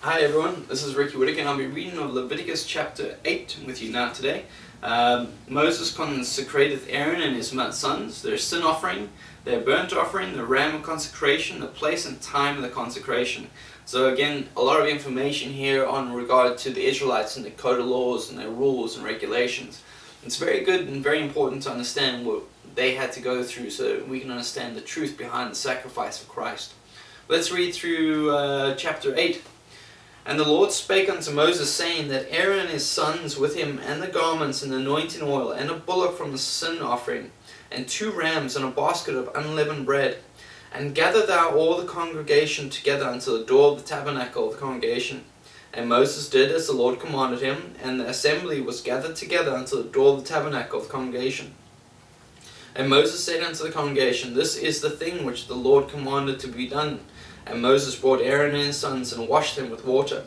Hi everyone, this is Ricky Whittaker and I'll be reading of Leviticus chapter 8 with you now today. Moses consecrateth Aaron and his sons, their sin offering, their burnt offering, the ram of consecration, the place and time of the consecration. So again, a lot of information here on regard to the Israelites and the code of laws and their rules and regulations. It's very good and very important to understand what they had to go through so we can understand the truth behind the sacrifice of Christ. Let's read through chapter 8. And the Lord spake unto Moses, saying, that Aaron and his sons with him, and the garments, and the anointing oil, and a bullock from the sin offering, and 2 rams, and a basket of unleavened bread. And gather thou all the congregation together unto the door of the tabernacle of the congregation. And Moses did as the Lord commanded him, and the assembly was gathered together unto the door of the tabernacle of the congregation. And Moses said unto the congregation, This is the thing which the Lord commanded to be done. And Moses brought Aaron and his sons, and washed them with water.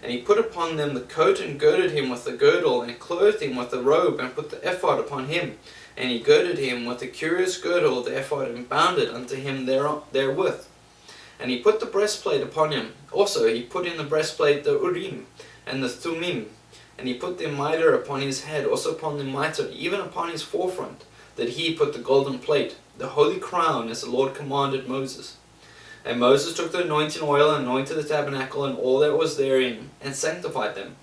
And he put upon them the coat, and girded him with the girdle, and clothed him with the robe, and put the ephod upon him. And he girded him with the curious girdle of the ephod, and bound it unto him therewith. And he put the breastplate upon him. Also he put in the breastplate the Urim, and the Thummim. And he put the mitre upon his head, also upon the mitre, even upon his forefront, that he put the golden plate, the holy crown, as the Lord commanded Moses. And Moses took the anointing oil, and anointed the tabernacle, and all that was therein, and sanctified them.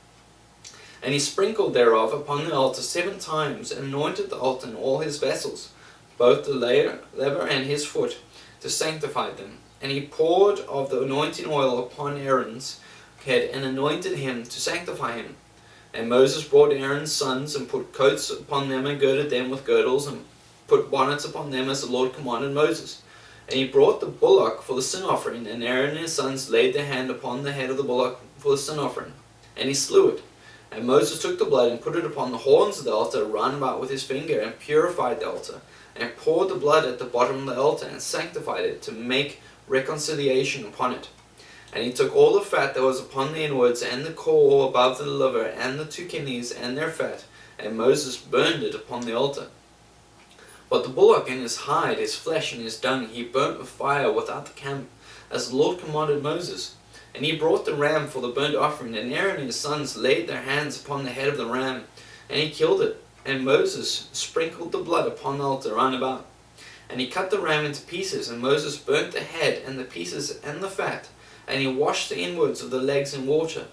And he sprinkled thereof upon the altar 7 times, and anointed the altar and all his vessels, both the lever and his foot, to sanctify them. And he poured of the anointing oil upon Aaron's head, and anointed him to sanctify him. And Moses brought Aaron's sons, and put coats upon them, and girded them with girdles, and put bonnets upon them, as the Lord commanded Moses. And he brought the bullock for the sin offering, and Aaron and his sons laid their hand upon the head of the bullock for the sin offering, and he slew it. And Moses took the blood, and put it upon the horns of the altar round about with his finger, and purified the altar, and poured the blood at the bottom of the altar, and sanctified it, to make reconciliation upon it. And he took all the fat that was upon the inwards, and the core above the liver, and the 2 kidneys, and their fat, and Moses burned it upon the altar. But the bullock and his hide, his flesh and his dung, he burnt with fire without the camp, as the Lord commanded Moses. And he brought the ram for the burnt offering, and Aaron and his sons laid their hands upon the head of the ram, and he killed it. And Moses sprinkled the blood upon the altar round about. And he cut the ram into pieces, and Moses burnt the head and the pieces and the fat, and he washed the inwards of the legs in water.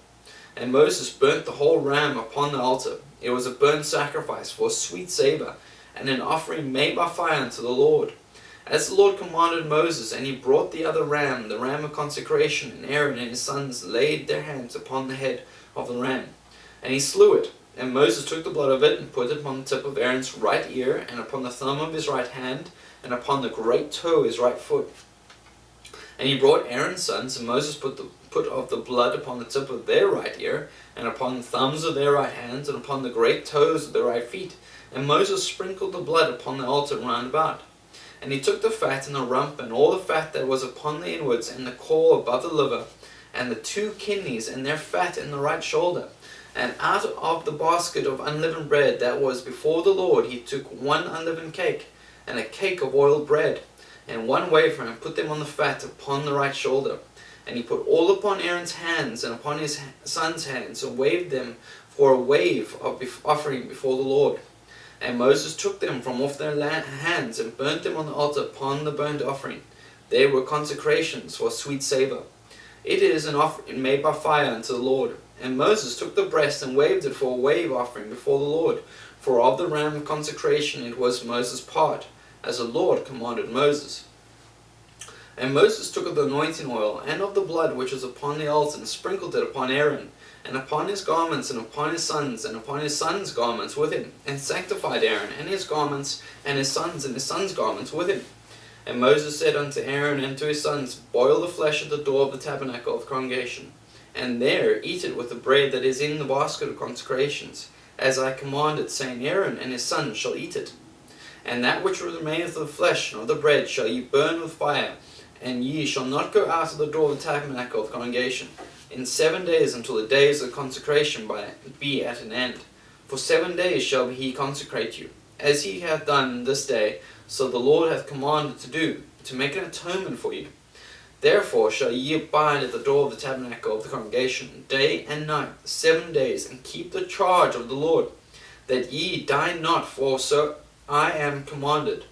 And Moses burnt the whole ram upon the altar. It was a burnt sacrifice for a sweet savour, and an offering made by fire unto the Lord, as the Lord commanded Moses. And he brought the other ram, the ram of consecration, and Aaron and his sons laid their hands upon the head of the ram, and he slew it. And Moses took the blood of it, and put it upon the tip of Aaron's right ear, and upon the thumb of his right hand, and upon the great toe of his right foot. And he brought Aaron's sons, and Moses put of the blood upon the tip of their right ear, and upon the thumbs of their right hands, and upon the great toes of their right feet. And Moses sprinkled the blood upon the altar round about. And he took the fat and the rump, and all the fat that was upon the inwards, and the core above the liver, and the 2 kidneys, and their fat in the right shoulder. And out of the basket of unleavened bread that was before the Lord, he took 1 unleavened cake, and a cake of oiled bread, and 1 wafer, and put them on the fat upon the right shoulder. And he put all upon Aaron's hands, and upon his sons' hands, and waved them for a wave of offering before the Lord. And Moses took them from off their hands, and burnt them on the altar upon the burnt offering. They were consecrations for a sweet savour. It is an offering made by fire unto the Lord. And Moses took the breast, and waved it for a wave offering before the Lord. For of the ram of consecration it was Moses' part, as the Lord commanded Moses. And Moses took of the anointing oil, and of the blood which was upon the altar, and sprinkled it upon Aaron, and upon his garments, and upon his sons' garments with him, and sanctified Aaron, and his garments, and his sons' garments with him. And Moses said unto Aaron and to his sons, Boil the flesh at the door of the tabernacle of the congregation, and there eat it with the bread that is in the basket of consecrations, as I commanded, saying, Aaron and his sons shall eat it. And that which remaineth of the flesh and of the bread shall ye burn with fire, and ye shall not go out of the door of the tabernacle of the congregation in 7 days, until the days of consecration be at an end. For 7 days shall he consecrate you, as he hath done this day, so the Lord hath commanded to do, to make an atonement for you. Therefore shall ye abide at the door of the tabernacle of the congregation day and night 7 days, and keep the charge of the Lord, that ye die not, for so I am commanded.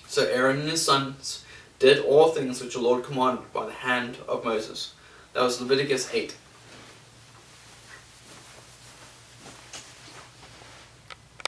So Aaron and his sons did all things which the Lord commanded by the hand of Moses. That was Leviticus 8.